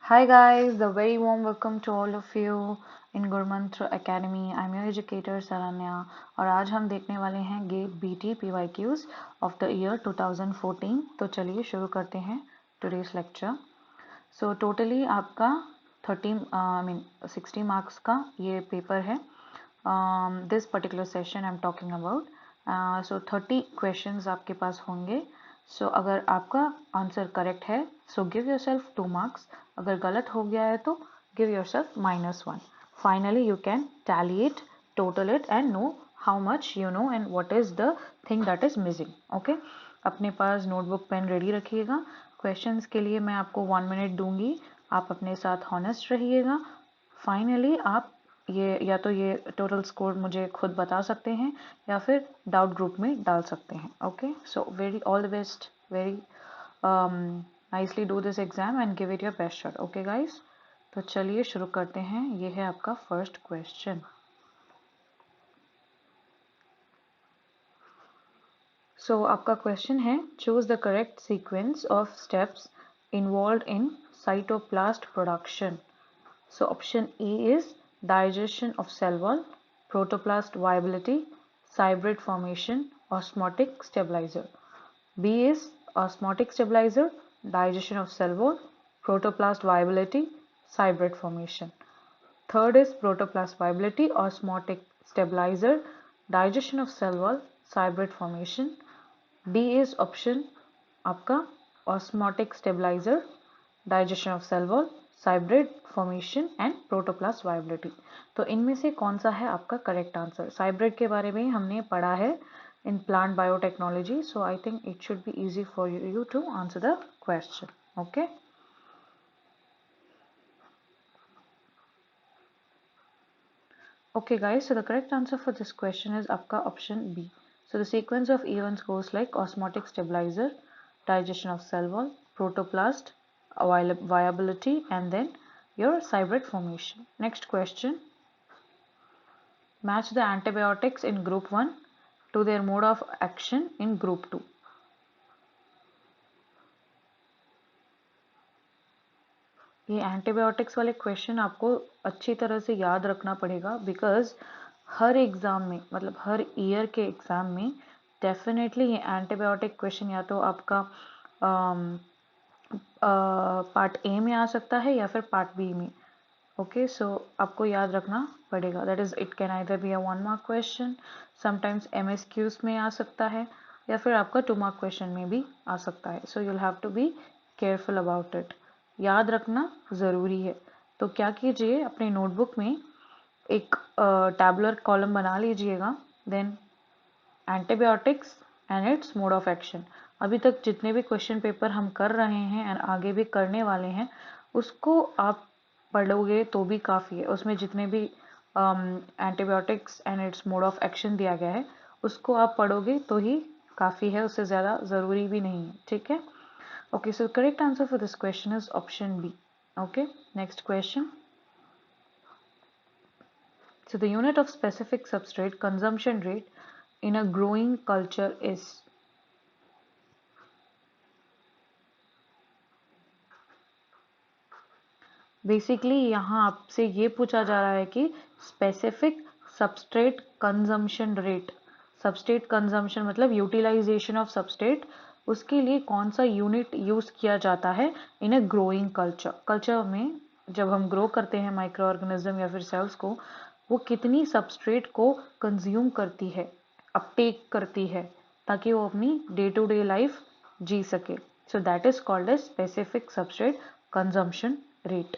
Hi guys, the very warm welcome to all of you in Gurmantra Academy. I'm your educator Saranya और आज हम देखने वाले हैं gate BT PYQs of the year 2014। तो चलिए शुरू करते हैं today's lecture। So totally आपका 60 marks का ये पेपर है। This particular session I'm talking about। So 30 questions आपके पास होंगे। सो अगर आपका आंसर करेक्ट है so give your self 2 marks, अगर गलत हो गया है तो give your self -1। Finally you can tally it, total it and know how much you know and what is the thing that is missing. Okay, अपने पास notebook pen ready रखिएगा। Questions के लिए मैं आपको 1 मिनट दूंगी, आप अपने साथ हॉनेस्ट रहिएगा। फाइनली आप ये या तो ये टोटल स्कोर मुझे खुद बता सकते हैं या फिर डाउट ग्रुप में डाल सकते हैं। Okay, so very all the best, very nicely do this exam and give it your best shot. Okay guys, तो चलिए शुरू करते हैं। ये है आपका फर्स्ट क्वेश्चन। सो आपका क्वेश्चन है, choose the correct sequence of steps involve in cytoplast production. So option A is digestion of cell wall, protoplast viability, cybrid formation, osmotic stabilizer. B is osmotic stabilizer, digestion of cell wall, protoplast viability, cybrid formation. Third is protoplast viability, osmotic stabilizer, digestion of cell wall, cybrid formation. D is option आपका osmotic stabilizer, digestion of cell wall, cybrid formation and protoplast viability. तो इनमें से कौन सा है आपका correct answer? Cybrid के बारे में हमने पढ़ा है in plant biotechnology, so I think it should be easy for you to answer the question. Okay, okay guys, so the correct answer for this question is आपका option B. So the sequence of events goes like osmotic stabilizer, digestion of cell wall, protoplast viability, and then your cybrid formation. Next question, match the antibiotics in group 1 to their mode of action in group 2. ये antibiotics वाले question आपको अच्छी तरह से याद रखना पड़ेगा, because her exam में, मतलब हर ईयर के एग्ज़ाम में डेफिनेटली ये एंटीबायोटिक क्वेश्चन या तो आपका पार्ट ए में आ सकता है या फिर पार्ट बी में। ओके, सो आपको याद रखना पड़ेगा। That is it can either be a 1 mark question, sometimes MSQs में आ सकता है या फिर आपका 2 मार्क क्वेश्चन में भी आ सकता है। So you'll have to be careful about it, याद रखना ज़रूरी है। तो क्या कीजिए, अपने नोटबुक में एक टैबुलर कॉलम बना लीजिएगा, then antibiotics and its mode of action. अभी तक जितने भी क्वेश्चन पेपर हम कर रहे हैं एंड आगे भी करने वाले हैं, उसको आप पढ़ोगे तो भी काफ़ी है। उसमें जितने भी antibiotics and its mode of action दिया गया है उसको आप पढ़ोगे तो ही काफ़ी है, उससे ज़्यादा ज़रूरी भी नहीं है। ठीक है, okay, so correct answer for this question is option B. Okay, next question. So the unit of specific substrate consumption rate in a growing culture is? Basically यहाँ आपसे ये पूछा जा रहा है कि specific substrate consumption rate, substrate consumption मतलब utilisation of substrate, उसके लिए कौन सा यूनिट यूज किया जाता है इन अ ग्रोइंग कल्चर। कल्चर में जब हम ग्रो करते हैं माइक्रो ऑर्गेनिज्म या फिर सेल्स को, वो कितनी सबस्ट्रेट को कंज्यूम करती है, अपटेक करती है, ताकि वो अपनी डे टू डे लाइफ जी सके। So that is called age specific substrate consumption rate.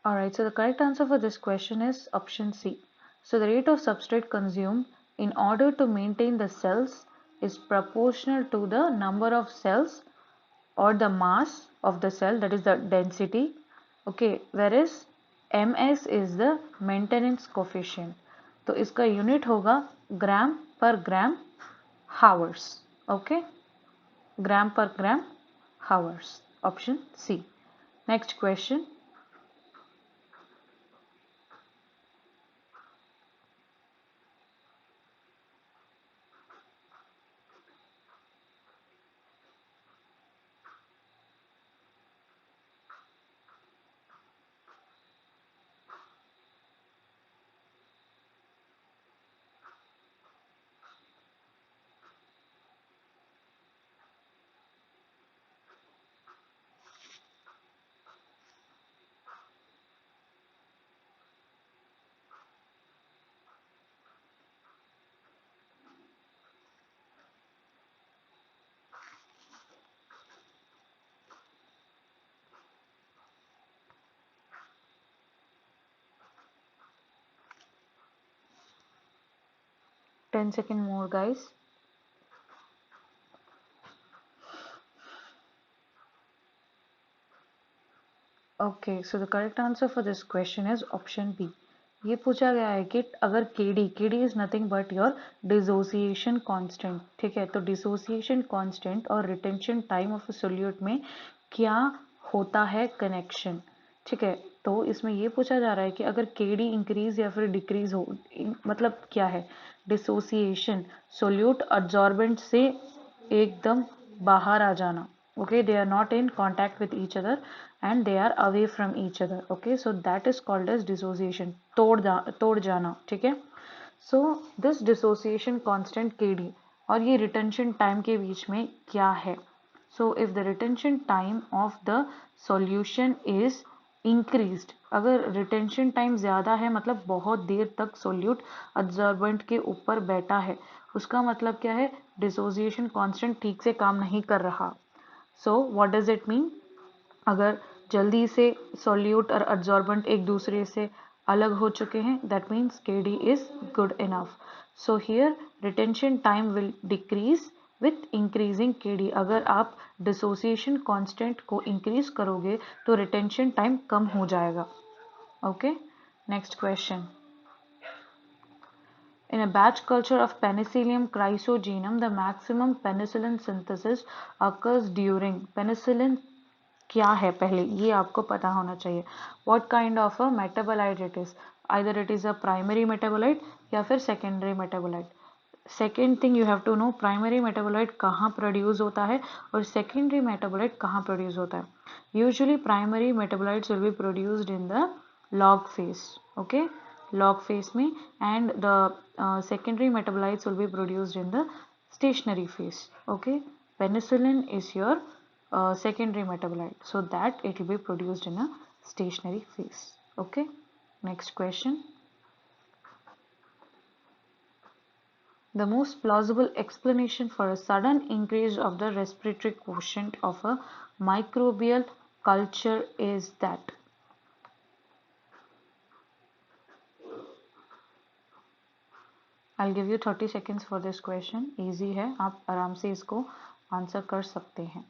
Alright, so the correct answer for this question is option C. So the rate of substrate consumed in order to maintain the cells is proportional to the number of cells or the mass of the cell, that is the density. Okay, whereas ms is the maintenance coefficient. तो इसका unit होगा ग्राम per gram hours. Okay, gram per gram hours, option C. Next question, 10 seconds more, guys. Okay, so the correct answer for this question is option B. ये पूछा गया है कि अगर KD is nothing but your dissociation constant, ठीक है, तो dissociation constant और retention time of a solute में क्या होता है कनेक्शन, ठीक है। तो इसमें ये पूछा जा रहा है कि अगर KD इंक्रीज या फिर डिक्रीज हो, मतलब क्या है, डिसोसिएशन, सोल्यूट अब्जॉर्बेंट से एकदम बाहर आ जाना, okay, they are not in contact with each other and they are away from each other, okay, so that is called as dissociation, तोड़ जाना, ठीक है। so this dissociation constant KD और ये retention time के बीच में क्या है, so if the retention time of the solution is increased, अगर retention time ज़्यादा है मतलब बहुत देर तक solute absorbent के ऊपर बैठा है, उसका मतलब क्या है, dissociation constant ठीक से काम नहीं कर रहा। so what does it mean, अगर जल्दी से solute और absorbent एक दूसरे से अलग हो चुके हैं, that means KD is good enough. so here retention time will decrease with increasing KD, अगर आप dissociation constant को increase करोगे तो retention time कम हो जाएगा। okay, next question, in a batch culture of Penicillium chrysogenum, the maximum penicillin synthesis occurs during, penicillin क्या है पहले ये आपको पता होना चाहिए, what kind of a metabolite it is, either it is a primary metabolite या फिर secondary metabolite। second thing you have to know, primary metabolite कहाँ produce होता है और secondary metabolite कहाँ produce होता है। usually primary metabolites will be produced in the log phase, okay, log phase में, and the secondary metabolites will be produced in the stationary phase, okay। penicillin is your secondary metabolite, so that it will be produced in a stationary phase, okay। next question, the most plausible explanation for a sudden increase of the respiratory quotient of a microbial culture is that, I'll give you 30 seconds for this question, easy है, आप आराम से इसको answer कर सकते हैं।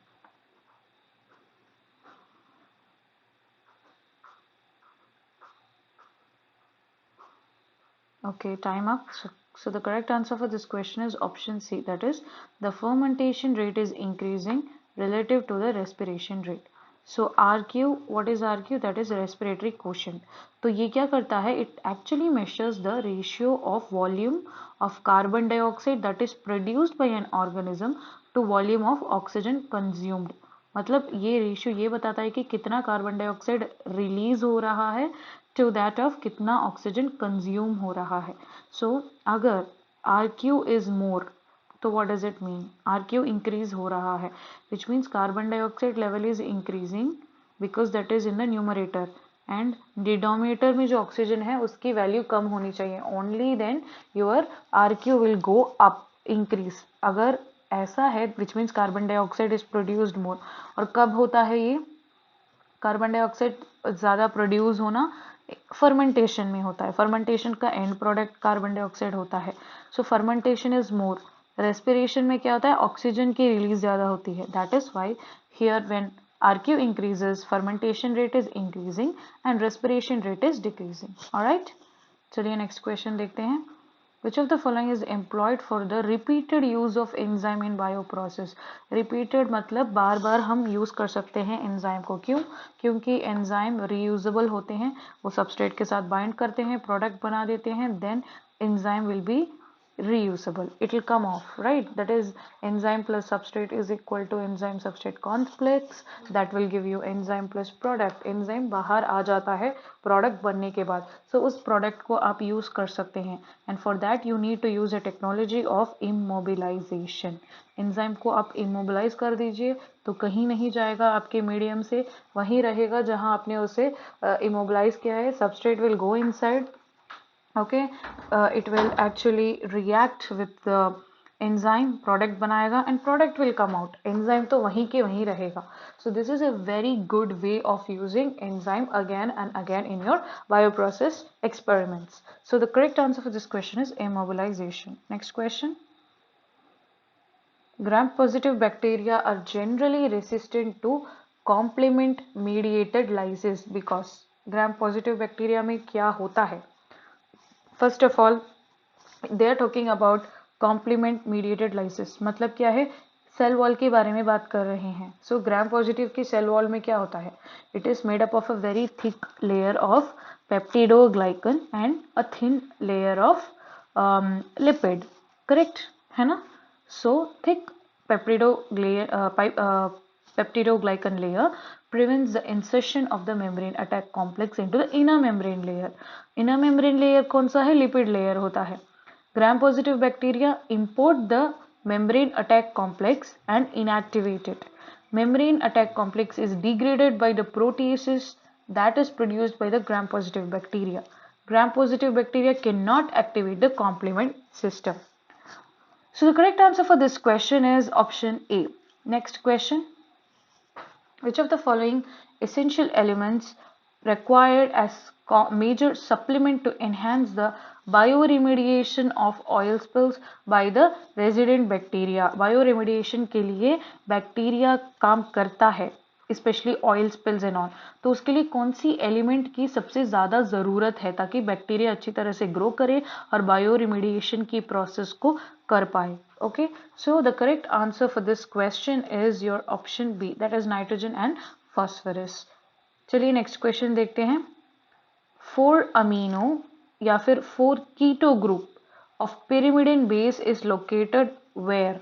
Okay, time up. So the correct answer for this question is option C, that is the fermentation rate is increasing relative to the respiration rate. So RQ, what is RQ? That is respiratory quotient. तो ये क्या करता है? It actually measures the ratio of volume of carbon dioxide that is produced by an organism to volume of oxygen consumed. मतलब ये ratio ये बताता है कि कितना कार्बन डाइऑक्साइड रिलीज हो रहा है टू दैट ऑफ कितना ऑक्सीजन कंज्यूम हो रहा है। सो अगर RQ इज मोर तो what does it mean, RQ increase हो रहा है which means carbon dioxide level is increasing because that is in the numerator, and denominator में जो ऑक्सीजन है उसकी वैल्यू कम होनी चाहिए, only then your RQ will go up, increase. अगर ऐसा है which means carbon dioxide is produced मोर, और कब होता है ये कार्बन डाइऑक्साइड ज़्यादा प्रोड्यूस होना, फर्मेंटेशन में होता है, फर्मेंटेशन का एंड प्रोडक्ट कार्बन डाइऑक्साइड होता है। सो फर्मेंटेशन इज मोर, रेस्पिरेशन में क्या होता है, ऑक्सीजन की रिलीज ज़्यादा होती है, that is why here when RQ increases, fermentation rate is increasing and respiration rate is decreasing, alright। चलिए नेक्स्ट क्वेश्चन देखते हैं, Which of the following is employed for the repeated use of enzyme in bioprocess? Repeated मतलब बार बार हम use कर सकते हैं enzyme को. क्यों? क्योंकि एंजाइम रीयूजेबल होते हैं, वो सबस्ट्रेट के साथ बाइंड करते हैं, प्रोडक्ट बना देते हैं, then enzyme will be reusable, it will come off, right? That is, enzyme plus substrate is equal to enzyme substrate complex, that will give you enzyme plus product. enzyme बाहर आ जाता है product बनने के बाद, so उस product को आप use कर सकते हैं, and for that you need to use a technology of immobilization. Enzyme को आप इमोबिलाइज कर दीजिए तो कहीं नहीं जाएगा आपके मीडियम से, वहीं रहेगा जहां आपने उसे इमोबिलाइज किया है. Substrate will go inside, okay, it will actually react with the enzyme, product बनाएगा and product will come out. enzyme तो वहीं के वहीं रहेगा. So this is a very good way of using enzyme again and again in your bioprocess experiments. So the correct answer for this question is immobilization. Next question. Gram-positive bacteria are generally resistant to complement mediated lysis because gram-positive bacteria में क्या होता है? First of all, they are talking about complement mediated lysis. मतलब क्या है? Cell wall के बारे में बात कर रहे हैं. सो ग्राम पॉजिटिव की सेल वॉल में क्या होता है? It is made up of a very thick layer of peptidoglycan and a thin layer of lipid. Correct है ना? So thick peptidoglycan layer prevents the insertion of the membrane attack complex into the inner membrane layer. inner membrane layer कौन सा है? lipid layer होता है. gram positive bacteria import the membrane attack complex and inactivate it. Membrane attack complex is degraded by the proteases that is produced by the gram positive bacteria. Gram positive bacteria cannot activate the complement system. So the correct answer for this question is option A. Next question. Which of the following essential elements required as major supplement to enhance the bioremediation of oil spills by the resident bacteria? Bioremediation के लिए bacteria काम करता है, specially oil spills and all. तो उसके लिए कौन सी element की सबसे ज़्यादा ज़रूरत है ताकि बैक्टीरिया अच्छी तरह से ग्रो करे और बायोरिमेडिएशन की प्रोसेस को कर पाए? Okay, so the correct answer for this question is your option B, that is nitrogen and phosphorus. चलिए नेक्स्ट क्वेश्चन देखते हैं. 4 अमीनो या फिर 4 keto group of pyrimidine base is located where?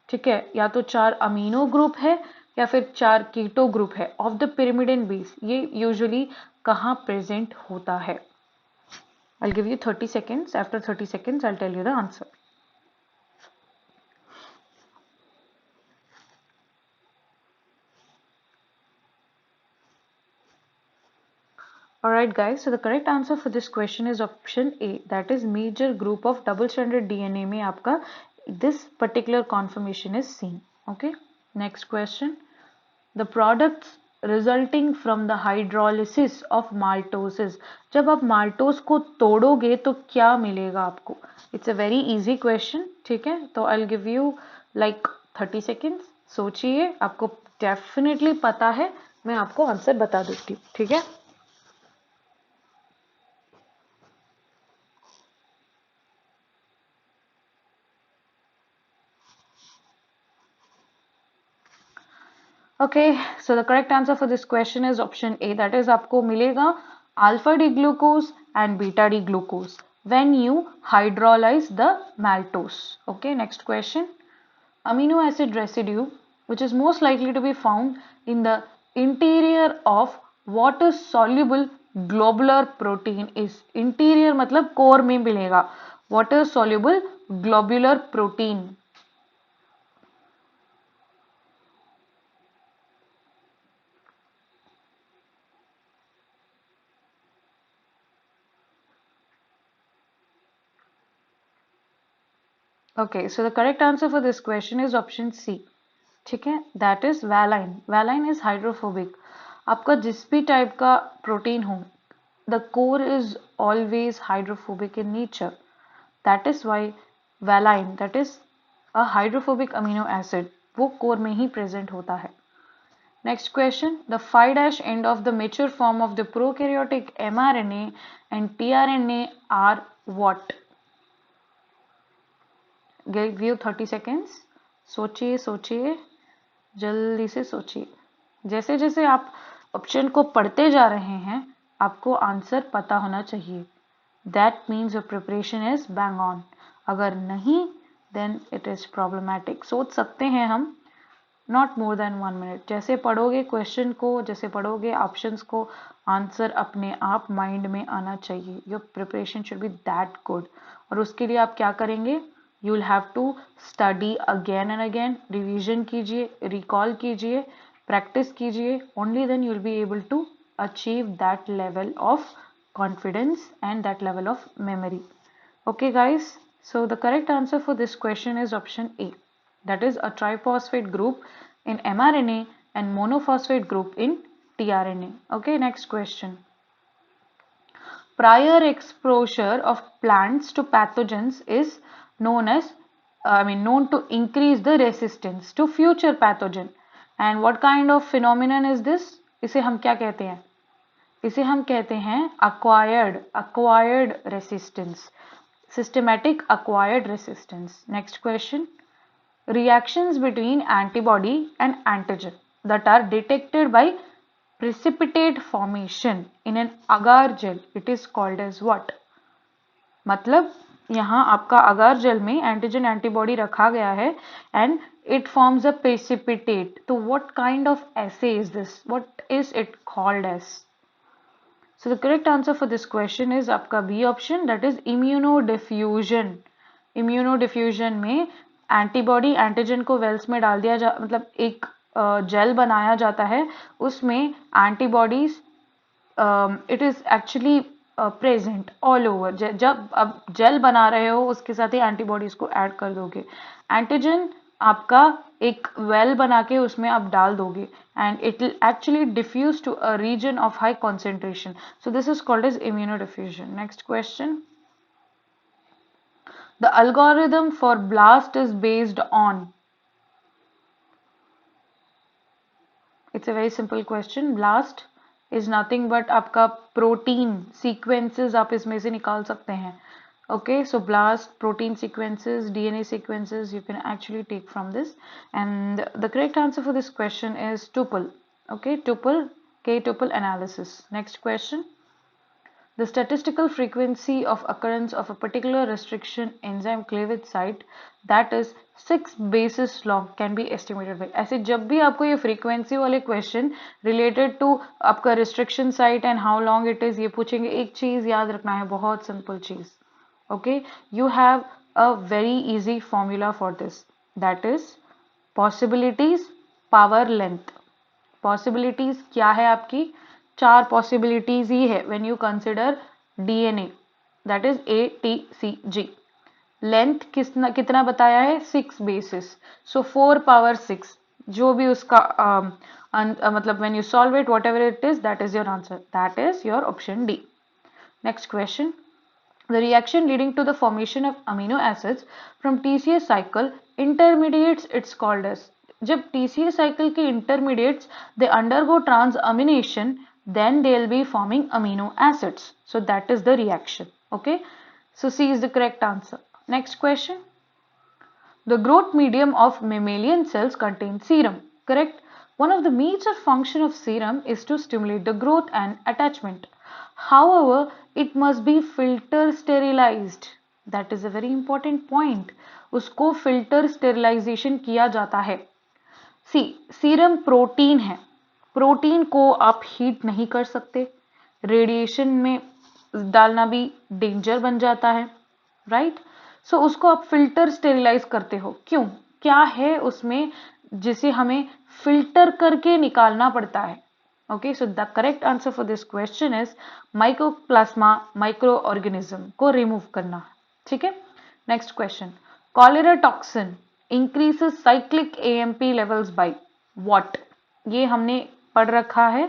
ठीक है, या तो 4 अमीनो ग्रुप है या फिर 4 कीटो ग्रुप है ऑफ द pyrimidine बेस. ये यूजुअली कहाँ प्रेजेंट होता है? I'll give you 30 seconds. After 30 seconds, I'll tell you the answer. Alright guys, so the correct answer for this question is option A, that is major group of double stranded DNA में आपका this particular conformation is seen. Okay, next question. The products resulting from the hydrolysis of maltoses. जब आप maltose को तोड़ोगे तो क्या मिलेगा आपको? It's a very easy question. ठीक है, तो I'll give you like 30 seconds. सोचिए, आपको definitely पता है, मैं आपको आंसर बता देती हूँ. ठीक है, okay, so the correct answer for this question is option A, that is आपको मिलेगा alpha D glucose and beta D glucose when you hydrolyze the maltose. Okay, next question. Amino acid residue which is most likely to be found in the interior of water soluble globular protein is? interior मतलब core में मिलेगा, water soluble globular protein. Okay, so the correct answer for this question is option C. ठीक है, that is valine. Valine is hydrophobic. आपका जिस भी type का protein हो, the core is always hydrophobic in nature. That is why valine, that is a hydrophobic amino acid, वो core में ही present होता है. Next question. The 5' end of the mature form of the prokaryotic mRNA and tRNA are what? Give you 30 seconds. सोचिए सोचिए, जल्दी से सोचिए। जैसे जैसे आप ऑप्शन को पढ़ते जा रहे हैं आपको आंसर पता होना चाहिए। That means your preparation is bang on. अगर नहीं देन इट इज प्रॉब्लमैटिक। सोच सकते हैं हम, नॉट मोर देन 1 मिनट। जैसे पढ़ोगे क्वेश्चन को, जैसे पढ़ोगे ऑप्शंस को, आंसर अपने आप माइंड में आना चाहिए। Your preparation should be that good. और उसके लिए आप क्या करेंगे, you will have to study again and again. Revision कीजिए, रिकॉल कीजिए, प्रैक्टिस कीजिए। Only then you will be able to achieve that level of confidence and that level of memory. Okay guys, so the correct answer for this question is option A, that is a triphosphate group in mRNA and monophosphate group in tRNA. Okay, next question. Prior exposure of plants to pathogens is known as known to increase the resistance to future pathogen. And what kind of phenomenon is this? इसे हम क्या कहते हैं? इसे हम कहते हैं acquired resistance, systematic acquired resistance. Next question. Reactions between antibody and antigen that are detected by precipitate formation in an agar gel, it is called as what? मतलब यहाँ आपका अगार जेल में एंटीजन एंटीबॉडी रखा गया है and it forms a precipitate. तो what kind of assay is this, what is it called as? So the correct answer for this question is आपका B option, that is immunodiffusion. Immunodiffusion में antibody antigen को Wales में डाल दिया मतलब एक jail बनाया जाता है, उसमें antibodies it is actually present all over. जब अब जेल बना रहे हो उसके साथ ही एंटीबॉडीज को ऐड कर दोगे। एंटीजन आपका एक वेल बना के उसमें आप डाल दोगे and it will actually diffuse to a region of high concentration. So this is called as immunodiffusion. Next question. The algorithm for BLAST is based on. It's a very simple question. BLAST is nothing but आपका protein sequences आप इसमें से निकाल सकते हैं। Okay, so BLAST, protein sequences, DNA sequences, you can actually take from this. And the correct answer for this question is tuple. Okay, tuple, K-tuple analysis. Next question. The statistical frequency of occurrence of a particular restriction enzyme cleavage site that is 6 bases long can be estimated by. ऐसे जब भी आपको ये frequency वाले question related to आपका restriction site and how long it is ये पूछेंगे, एक चीज याद रखना है, बहुत simple चीज. Okay, you have a very easy formula for this, that is possibilities power length. Possibilities क्या है आपकी? 4 possibilities ही है when you consider DNA, that is A, T, C, G. Length कितना बताया है? 6 bases, so 4 power 6 जो भी उसका मतलब when you solve it whatever it is, that is your answer, that is your option D. Next question. The reaction leading to the formation of amino acids from TCA cycle intermediates, it's called as. जब TCA cycle के intermediates they undergo transamination, then they will be forming amino acids. So that is the reaction. Okay. So C is the correct answer. Next question. The growth medium of mammalian cells contains serum. Correct. One of the major function of serum is to stimulate the growth and attachment. However, it must be filter sterilized. That is a very important point. उसको filter sterilization किया जाता है. See, serum protein है. Protein को आप heat नहीं कर सकते, रेडिएशन में डालना भी डेंजर बन जाता है, राइट? सो उसको आप फिल्टर स्टेरिलाइज करते हो. क्यों? क्या है उसमें जिसे हमें फिल्टर करके निकालना पड़ता है? Okay, so the correct answer for this question is mycoplasma microorganism को remove करना. ठीक है? Next question. Cholera toxin increases cyclic AMP levels by what? ये हमने पढ़ रखा है.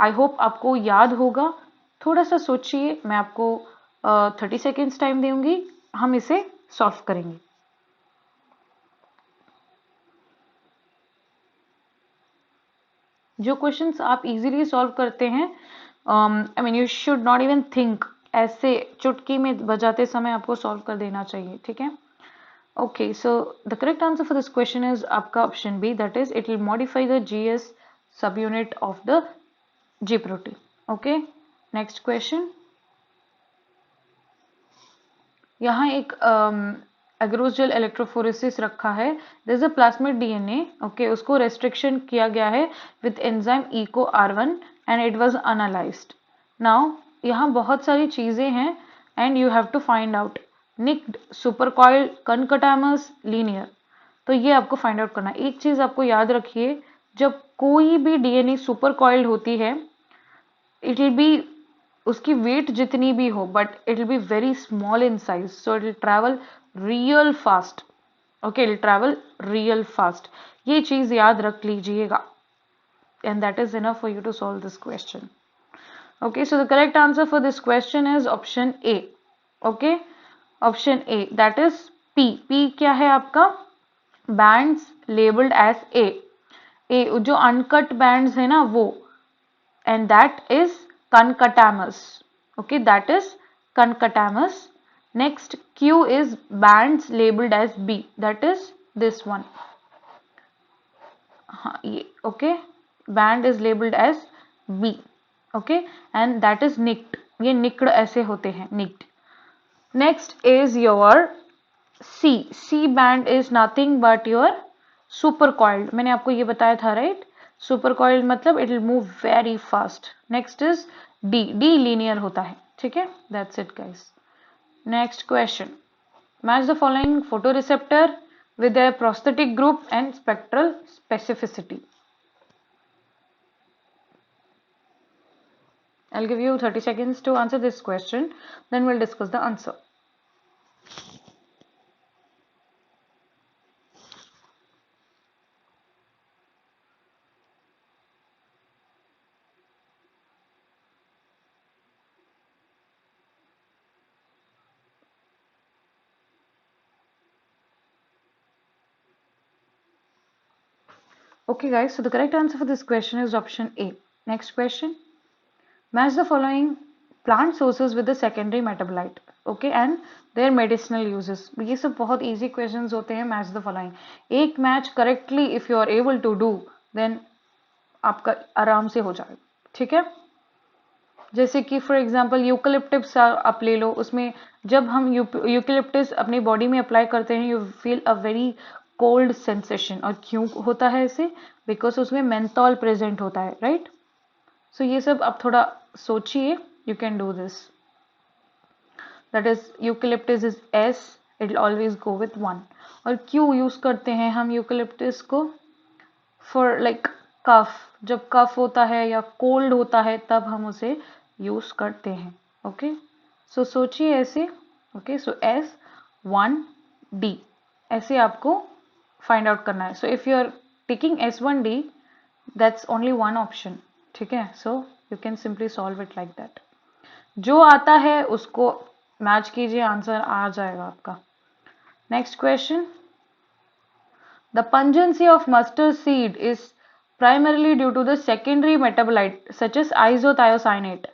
I hope आपको याद होगा. थोड़ा सा सोचिए, मैं आपको 30 seconds टाइम दूंगी, हम इसे सॉल्व करेंगे. जो क्वेश्चंस आप इजीली सॉल्व करते हैं, you should not even think, ऐसे चुटकी में बजाते समय आपको सॉल्व कर देना चाहिए. ठीक है? Okay, so the correct answer for this question is आपका option B, that is it will modify the GS subunit of the G protein. Okay, next question. यहाँ एक एग्रोजल इलेक्ट्रोफोरेसिस रखा है. This is a plasmid DNA. Okay, उसको restriction किया गया है with enzyme Eco R1 and it was analysed. Now यहाँ बहुत सारी चीजें हैं and you have to find out nicked, supercoiled, concatemers, linear. तो ये आपको फाइंड आउट करना है. एक चीज आपको याद रखिए, जब कोई भी डीएनए सुपरकॉइल्ड होती है, इट विल बी, उसकी वेट जितनी भी हो, but it will be very small in size, so it will travel real fast. Okay, it will travel real fast. ये चीज याद रख लीजिएगा and that is enough for you to solve this question. Okay, so the correct answer for this question is option A. Okay, option A, that is P. P क्या है आपका? Bands labeled as A. A जो uncut bands है ना वो, and that is concatamous. Okay, that is concatamous. Next, Q is bands labeled as B. That is this one. हाँ ये okay, band is labeled as B. Okay, and that is nicked. ये nicked ऐसे होते हैं, nicked. Next is your C. C band is nothing but your supercoiled. मैंने आपको ये बताया था, right? Supercoiled मतलब it will move very fast. Next is D. D linear होता है, ठीक है? That's it, guys. Next question. Match the following photoreceptor with their prosthetic group and spectral specificity. I'll give you 30 seconds to answer this question, then we'll discuss the answer. Okay guys, so the correct answer for this question is option A. Next question. Match the following plant sources with the secondary metabolite. Okay, and their medicinal uses. ये सब बहुत easy questions होते हैं. Match the following. एक match correctly if you are able to do, then आपका आराम से हो जाएगा, ठीक है? जैसे कि फॉर एग्जांपल यूकलिप्टिस आप ले लो, उसमें जब हम यूकलिप्टिस अपनी बॉडी में अप्लाई करते हैं, you feel a very cold sensation. और क्यों होता है ऐसे? बिकॉज उसमें मेंथॉल प्रेजेंट होता है, राइट? सो ये सब आप थोड़ा सोचिए. You can do this. That is eucalyptus is S, it will always go with 1. और क्यों यूज करते हैं हम यूकलिप्टिस को? फॉर लाइक कफ, जब कफ होता है या कोल्ड होता है तब हम उसे यूज करते हैं. ओके, सो सोचिए ऐसे. ओके, सो S1D ऐसे आपको फाइंड आउट करना है. So if you are taking S1D, that's only one option, ठीक है? So you can simply solve it like that. जो आता है उसको मैच कीजिए, आंसर आ जाएगा आपका. Next question. The pungency of mustard seed is primarily due to the secondary metabolite such as isothiocyanate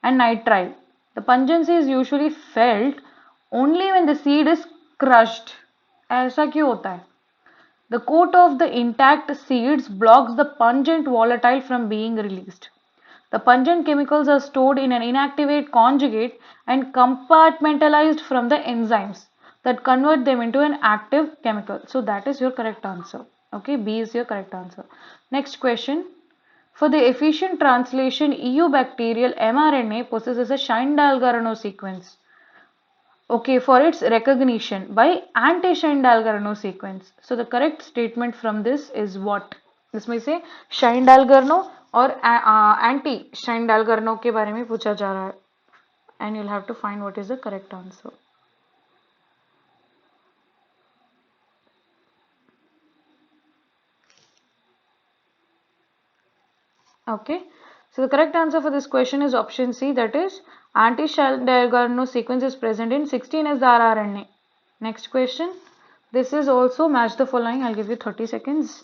and nitrile. The pungency is usually felt only when the seed is crushed. ऐसा क्यों होता है? The coat of the intact seeds blocks the pungent volatile from being released. The pungent chemicals are stored in an inactivate conjugate and compartmentalized from the enzymes that convert them into an active chemical. So that is your correct answer. Okay, B is your correct answer. Next question. For the efficient translation, EU bacterial mRNA possesses a Shine-Dalgarno sequence. Okay, for its recognition by anti-Shine-Dalgarno sequence. So the correct statement from this is what? इसमें से Shine-Dalgarno और anti Shine-Dalgarno के बारे में पूछा जा रहा है. And you'll have to find what is the correct answer. Okay, so the correct answer for this question is option C, that is anti-Shine-Dalgarno sequence is present in 16S rRNA. Next question. This is also match the following. I'll give you 30 seconds.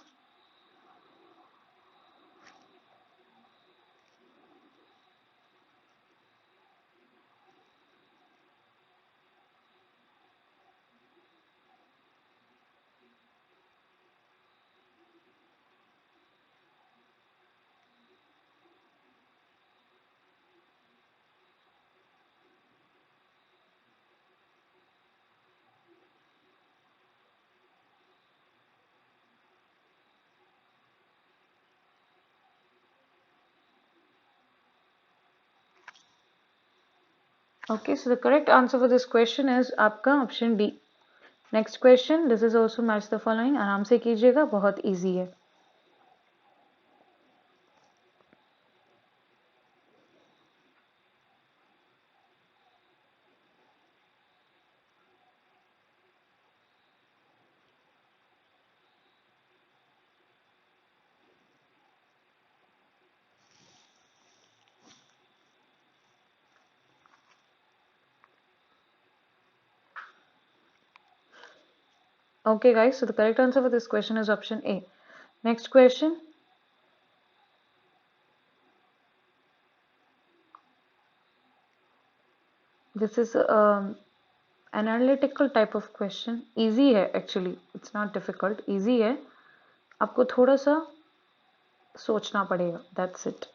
Okay, so the correct answer for this question is आपका option D. Next question, this is also match the following. आराम से कीजिएगा, बहुत easy है. Okay guys, so the correct answer for this question is option A. Next question. This is an analytical type of question. Easy है actually. It's not difficult. Easy है. आपको थोड़ा सा सोचना पड़ेगा. That's it.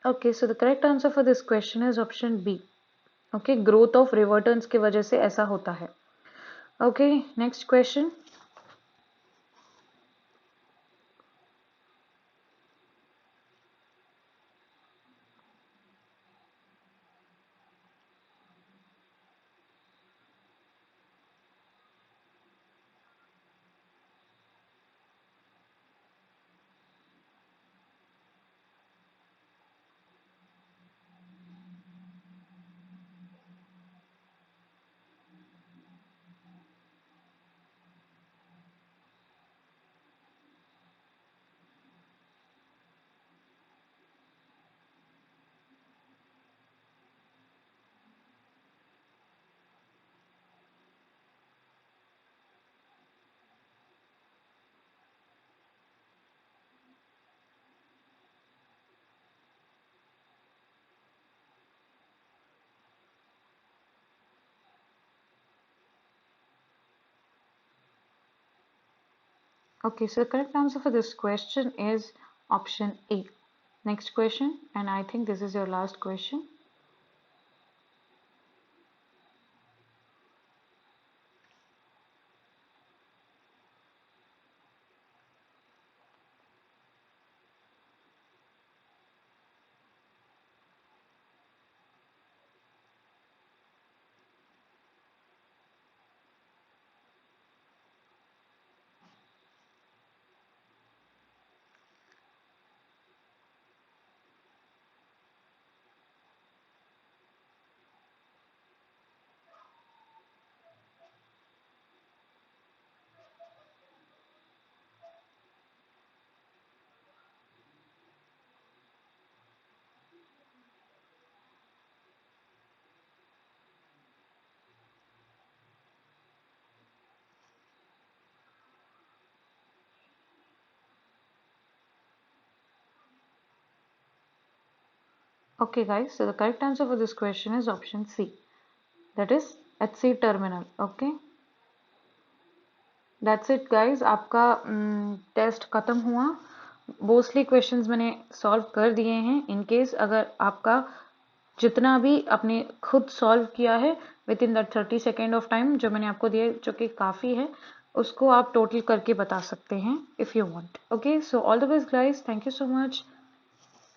Okay, so the correct answer for this question is option B. Okay, growth of revertants की वजह से ऐसा होता है. Okay, next question. Okay, so the correct answer for this question is option A. Next question, and I think this is your last question. Okay guys, so the correct answer for this question is option C. That is HC terminal. Okay. That's it guys. आपका test खत्म हुआ. Mostly questions मैंने solve कर दिए हैं. In case अगर आपका जितना भी आपने खुद सॉल्व किया है with in that 30 second of time जो मैंने आपको दिया जो कि काफ़ी है उसको आप टोटल करके बता सकते हैं if you want. Okay, so all the best guys. Thank you so much.